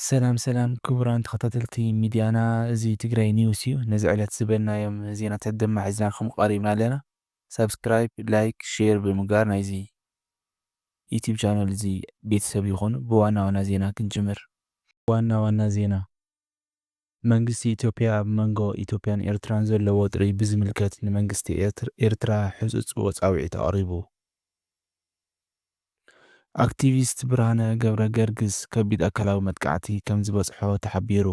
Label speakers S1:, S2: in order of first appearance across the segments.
S1: ሰላም ክቡራን ተኸታተልቲ ሚድያና እዚ ትግራይ ኒውስ እዩ። ነዚ ዕለት ዝበልናዮም ዜናታት ድማ ሒዝናልኩም ቀሪብና ኣለና። ሰብስክራይብ፣ ላይክ፣ ሼር ብምግባር ናይዚ ዩቲዩብ ቻናል እዚ ቤተሰብ ይኹኑ። ብዋና ዋና ዜና ክንጅምር። ዋና ዋና ዜና መንግስቲ ኢትዮጵያ ኣብ መንጎ ኢትዮጵያን ኤርትራን ዘለዎ ውጥሪ ብዝምልከት ንመንግስቲ ኤርትራ ሕጹጽ ጻውዒት ኣቕሪቡ። ኣክቲቪስት ብርሃነ ገብረ ገርግስ ከቢድ ኣካላዊ መጥቃዕቲ ከም ዝበጽሖ ተሓቢሩ።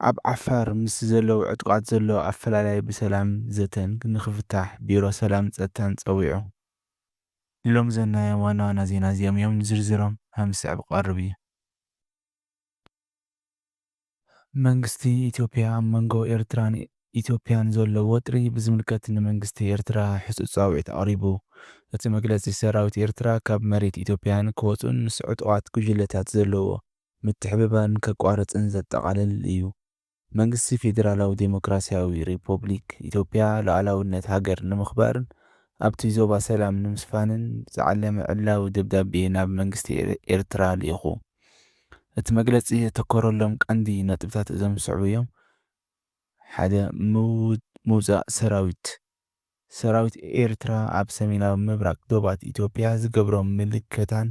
S1: ኣብ ዓፋር ምስ ዘለዉ ዕጡቃት ዘሎ ኣፈላላይ ብሰላም ዘተን ንኽፍታሕ ቢሮ ሰላም ጸጥታን ጸዊዑ። ሎም ዘናዮም ዋና ዋና ዜና እዚኦም እዮም። ዝርዝሮም ሃምስዕ ብቐርብ እዩ። መንግስቲ ኢትዮጵያ ኣብ መንጎ ኤርትራን ኢትዮጵያን ዘሎ ወጥሪ ብዝምልከት ንመንግስቲ ኤርትራ ሕጹጽ ጻውዒት ኣቕሪቡ። እቲ መግለጺ ሰራዊት ኤርትራ ካብ መሬት ኢትዮጵያን ክወጹን ምስ ዕጡቓት ጉጅለታት ዘለዎ ምትሕብባርን ከቋርጽን ዘጠቓልል እዩ። መንግስቲ ፌደራላዊ ዴሞክራስያዊ ሪፐብሊክ ኢትዮጵያ ሉዓላውነት ሃገር ንምኽባርን ኣብቲ ዞባ ሰላም ንምስፋንን ዝዓለመ ዕላዊ ደብዳቤ ናብ መንግስቲ ኤርትራ ልኢኹ። እቲ መግለጺ የተኮረሎም ቀንዲ ነጥብታት እዞም ዝስዕቡ እዮም። ሓደ ምውፃእ ሰራዊት ኤርትራ ኣብ ሰሜናዊ ምብራቅ ዶባት ኢትዮጵያ ዝገብሮም ምልክታን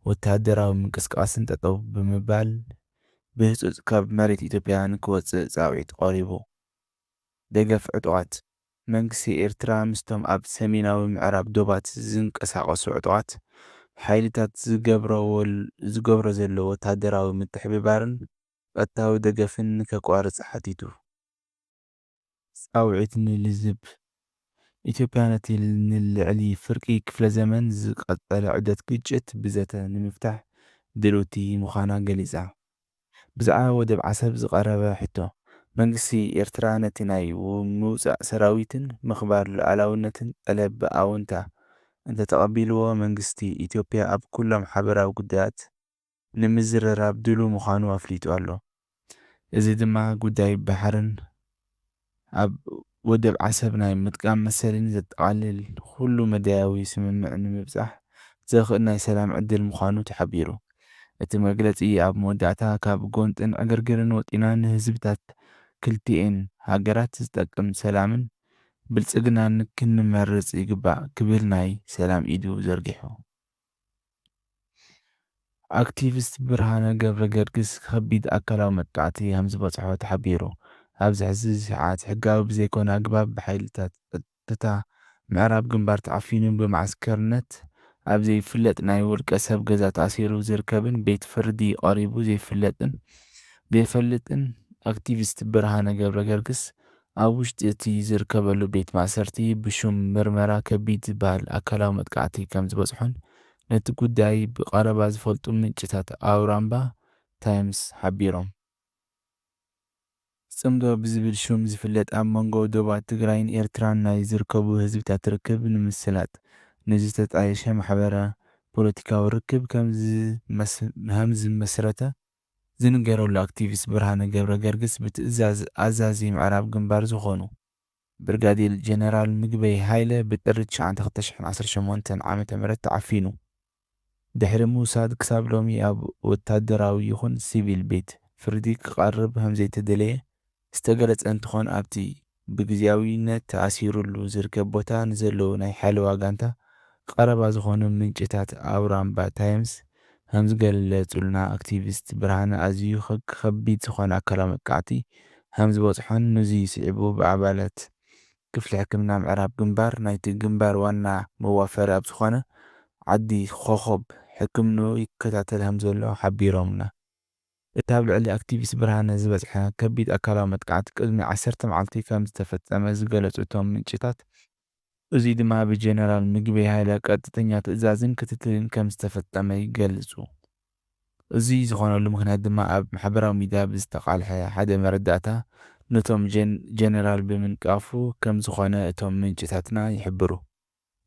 S1: ወተሃደራዊ ምንቅስቃስን ጠጠው ብምባል ብህጹጽ ካብ መሬት ኢትዮጵያ ንክወፅእ ጻውዒት ቀሪቡ። ደገፍ ዕጡቓት መንግስቲ ኤርትራ ምስቶም ኣብ ሰሜናዊ ምዕራብ ዶባት ዝንቀሳቐሱ ዕጡቓት ሓይልታት ዝገብሮ ዘሎ ወተሃደራዊ ምትሕብባርን ቀጥታዊ ደገፍን ከቋርጽ ሓቲቱ። ጻውዒት ንልዝብ ኢትዮጵያ ነቲ ንልዕሊ ፍርቂ ክፍለ ዘመን ዝቐጸለ ዑደት ግጭት ብዘተ ንምፍታሕ ድልውቲ ምዃና ገሊጻ። ብዛዕባ ወደብ ዓሰብ ዝቐረበ ሕቶ መንግስቲ ኤርትራ ነቲ ናይ ምውፃእ ሰራዊትን ምኽባር ሉዓላውነትን ጠለብ ብኣወንታ እንተተቐቢልዎ መንግስቲ ኢትዮጵያ ኣብ ኩሎም ሓበራዊ ጉዳያት ንምዝርራብ ድሉው ምዃኑ ኣፍሊጡ ኣሎ። እዚ ድማ ጉዳይ ባሕርን ኣብ ወደብ ዓሰብ ናይ ምጥቃም መሰልን ዘጠቓልል ኩሉ መደያዊ ስምምዕ ንምብጻሕ ዘኽእል ናይ ሰላም ዕድል ምዃኑ ተሓቢሩ። እቲ መግለጺ ኣብ መወዳእታ ካብ ጎንጥን ዕግርግርን ወጢና ንህዝብታት ክልቲኤን ሃገራት ዝጠቅም ሰላምን ብልጽግናን ክንመርጽ ይግባእ ክብል ናይ ሰላም ኢዱ ዘርጊሑ። ኣክቲቪስት ብርሃነ ገብረ ገርግስ ከቢድ ኣካላዊ መጥቃዕቲ ከም ዝበጽሖ ተሓቢሩ። ኣብዚ ሕዚ ሰዓት ሕጋዊ ብዘይኮነ ኣግባብ ብሓይልታት ጸጥታ ምዕራብ ግንባር ተዓፊኑ ብማዕስከርነት ኣብ ዘይፍለጥ ናይ ውልቀ ሰብ ገዛ ተኣሲሩ ዝርከብን ቤት ፍርዲ ቀሪቡ ዘይፈልጥን ኣክቲቪስት ብርሃነ ገብረ ገርግስ ኣብ ውሽጢ እቲ ዝርከበሉ ቤት ማእሰርቲ ብሹም ምርመራ ከቢድ ዝበሃል ኣካላዊ መጥቃዕቲ ከም ዝበጽሖን ነቲ ጉዳይ ብቐረባ ዝፈልጡ ምንጭታት ኣውራምባ ታይምስ ሓቢሮም። ጽምዶ ብዝብል ሹም ዝፍለጥ ኣብ መንጎ ዶባት ትግራይን ኤርትራን ናይ ዝርከቡ ህዝብታት ርክብ ንምስላጥ ንዝተጣየሸ ማሕበረ ፖለቲካዊ ርክብ ከም ዝመስረተ ዝንገረሉ ኣክቲቪስት ብርሃነ ገብረ ገርግስ ብትእዛዝ ኣዛዚ ምዕራብ ግንባር ዝኾኑ ብርጋዴር ጀነራል ምግበይ ሃይለ ብጥሪ 9 2018 ዓ.ም ተዓፊኑ ድሕሪ ምውሳድ ክሳብ ሎሚ ኣብ ወታደራዊ ይኹን ሲቪል ቤት ፍርዲ ክቐርብ ከምዘይተደለየ ዝተገለጸ እንትኾን ኣብቲ ብግዝያዊነት ተኣሲሩሉ ዝርከብ ቦታ ንዘለዉ ናይ ሓለዋ ጋንታ ቀረባ ዝኾኑ ምንጭታት ኣውራምባ ታይምስ ከም ዝገለጹልና ኣክቲቪስት ብርሃነ ኣዝዩ ከቢድ ዝኾነ ኣካላዊ መጥቃዕቲ ከም ዝበጽሖን ነዙይ ስዒቡ ብኣባላት ክፍሊ ሕክምና ምዕራብ ግንባር ናይቲ ግንባር ዋና መዋፈሪ ኣብ ዝኾነ ዓዲ ኮኸብ ሕክምንኡ ይከታተል ከም ዘሎ ሓቢሮምና። እቲ ኣብ ልዕሊ ኣክቲቪስት ብርሃነ ዝበጽሐ ከቢድ ኣካላዊ መጥቃዕቲ ቅድሚ 10 መዓልቲ ከም ዝተፈጸመ ዝገለጹ እቶም ምንጭታት እዙይ ድማ ብጀነራል ምግበይ ሃይለ ቀጥተኛ ትእዛዝን ክትትልን ከም ዝተፈጸመ ይገልጹ። እዚ ዝኾነሉ ምክንያት ድማ ኣብ ማሕበራዊ ሚድያ ብዝተቃልሐ ሓደ መረዳእታ ነቶም ጀነራል ብምንቃፉ ከም ዝኾነ እቶም ምንጭታትና ይሕብሩ።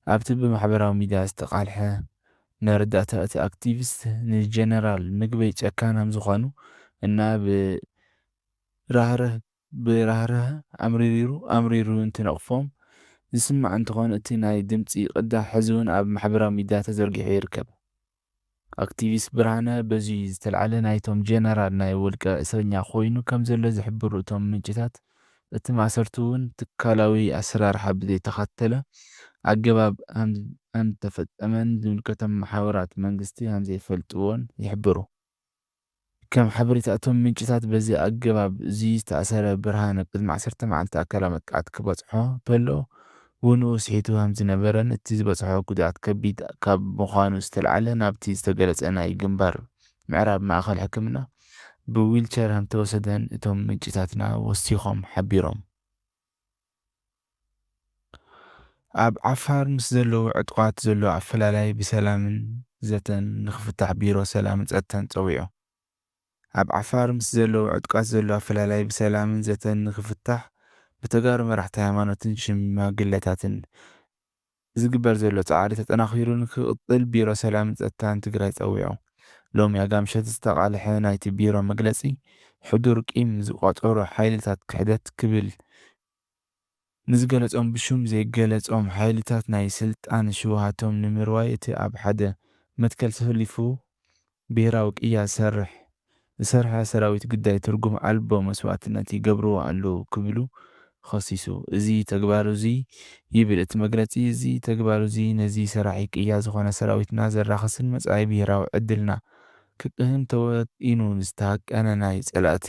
S1: ኣብቲ ብማሕበራዊ ሚድያ ዝተቃልሐ መረዳእታ እቲ ኣክቲቪስት ንጀነራል ምግበይ ጨካናም ዝኾኑ እና ብራህረህ ኣምሪሩ እንትነቕፎም ዝስማዕ እንትኾን እቲ ናይ ድምፂ ቅዳሕ ሕዚ እውን ኣብ ማሕበራዊ ሚድያ ተዘርጊሑ ይርከብ። ኣክቲቪስት ብርሃነ በዚ ዝተልዓለ ናይቶም ጀነራል ናይ ውልቀ እስረኛ ኮይኑ ከም ዘሎ ዝሕብሩ እቶም ምንጭታት እቲ ማሰርቱ እውን ትካላዊ ኣሰራርሓ ብዘይተኸተለ ኣገባብ ከም ተፈጸመን ዝምልከቶም ማሕበራት መንግስቲ ከም ዘይፈልጥዎን ይሕብሩ። ከም ሓበሬታ እቶም ምንጭታት በዚ ኣገባብ እዚ ዝተኣሰረ ብርሃነ ቅድሚ 10 መዓልቲ ኣካላዊ መጥቃዕቲ ክበጽሖ ከሎ ውንኡ ስሒቱ ከም ዝነበረን እቲ ዝበጽሖ ጉድኣት ከቢድ ካብ ምዃኑ ዝተልዓለ ናብቲ ዝተገለጸ ናይ ግንባር ምዕራብ ማእኸል ሕክምና ብዊልቸር ከም ተወሰደን እቶም ምንጭታትና ወሲኾም ሓቢሮም። ኣብ ዓፋር ምስ ዘለዉ ዕጡቓት ዘሎ ኣፈላላይ ብሰላምን ዘተን ንኽፍታሕ ቢሮ ሰላምን ጸጥታን ጸዊዑ። ኣብ ዓፋር ምስ ዘለዉ ዕጡቓት ዘሎ ኣፈላላይ ብሰላምን ዘተን ንኽፍታሕ ብተጋሩ መራሕቲ ሃይማኖትን ሽማግለታትን ዝግበር ዘሎ ጻዕሪ ተጠናኺሩ ንክቕጥል ቢሮ ሰላምን ጸጥታን ትግራይ ጸዊዑ። ሎሚ ኣጋምሸት ዝተቓልሐ ናይቲ ቢሮ መግለጺ ሕዱር ቂም ዝቖጸሩ ሓይልታት ክሕደት ክብል ንዝገለጾም ብሹም ዘይገለጾም ሓይልታት ናይ ስልጣን ሽውሃቶም ንምርዋይ እቲ ኣብ ሓደ መትከል ተሰሊፉ ብሄራዊ ቅያስ ዝሰርሐ ሰራዊት ግዳይ ትርጉም ኣልቦ መስዋዕትነት ይገብርዎ ኣለዉ ክብሉ ኸሲሱ። እዚ ተግባር እዚ ይብል እቲ መግለጺ እዚ ተግባር እዚ ነዚ ሰራሒ ቅያ ዝኾነ ሰራዊትና ዘራኽስን መጻኢ ብሄራዊ ዕድልና ክቅህን ተወጢኑ ዝተሃቀነ ናይ ጸላእቲ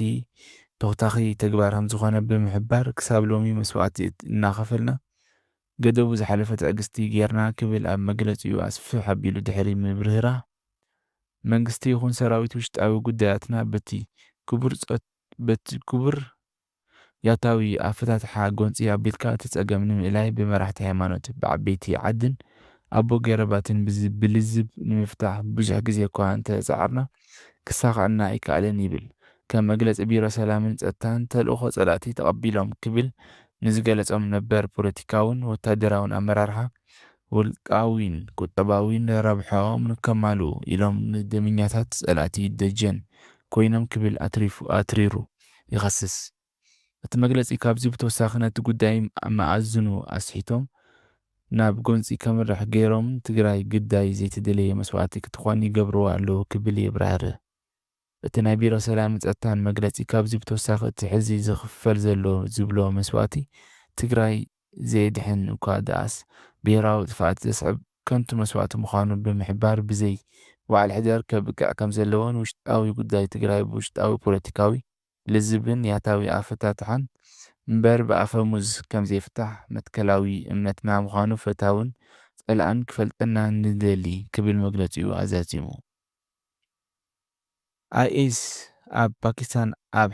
S1: ተኸታኺ ተግባር ከም ዝኾነ ብምሕባር ክሳብ ሎሚ መስዋዕቲ እናኸፈልና ገደቡ ዝሓለፈ ትዕግስቲ ጌርና ክብል ኣብ መግለጺኡ ኣስፊሕ ኣቢሉ ድሕሪ ምብርህራ መንግስቲ ይኹን ሰራዊት ውሽጣዊ ጉዳያትና በቲ ክቡር ያታዊ ኣፈታትሓ ጎንፂ ኣቢልካ እቲ ጸገም ንምእላይ ብመራሕቲ ሃይማኖት ብዓበይቲ ዓድን ኣቦ ገረባትን ብልዝብ ንምፍታሕ ብዙሕ ግዜ እኳ እንተፀዓርና ክሳኻዕና ኣይከኣለን ይብል። ከም መግለፂ ቢሮ ሰላምን ጸጥታን ተልእኾ ጸላእቲ ተቐቢሎም ክብል ንዝገለጾም ነበር ፖለቲካውን ወታደራውን ኣመራርሓ ውልቃዊን ቁጠባዊን ረብሖም ንከማሉ ኢሎም ንደምኛታት ጸላእቲ ደጀን ኮይኖም ክብል ኣትሪሩ ይኸስስ። እቲ መግለፂ ካብዚ ብተወሳኺ ነቲ ጉዳይ መኣዝኑ ኣስሒቶም ናብ ጎንፂ ከምርሕ ገይሮም ትግራይ ግዳይ ዘይተደለየ መስዋዕቲ ክትኾን ይገብርዎ ኣለዉ ክብል የብራህርህ። እቲ ናይ ቢሮ ሰላምን ጸጥታን መግለፂ ካብዚ ብተወሳኺ እቲ ሕዚ ዝኽፈል ዘሎ ዝብሎ መስዋዕቲ ትግራይ ዘየድሕን እኳ ደኣስ ብሄራዊ ጥፍኣት ዘስዕብ ከንቱ መስዋዕቲ ምዃኑ ብምሕባር ብዘይ ባዕል ሕደር ከብቅዕ ከም ዘለዎን ውሽጣዊ ጉዳይ ትግራይ ብውሽጣዊ ፖለቲካዊ ልዝብን ያታዊ ኣፈታትሓን እምበር ብኣፈሙዝ ከም ዘይፍታሕ መትከላዊ እምነትና ምዃኑ ፈታውን ጸላእን ክፈልጠና ንደሊ ክብል መግለፂኡ ኣዛዚሙ። ኣይኤስ ኣብ ፓኪስታን ኣብ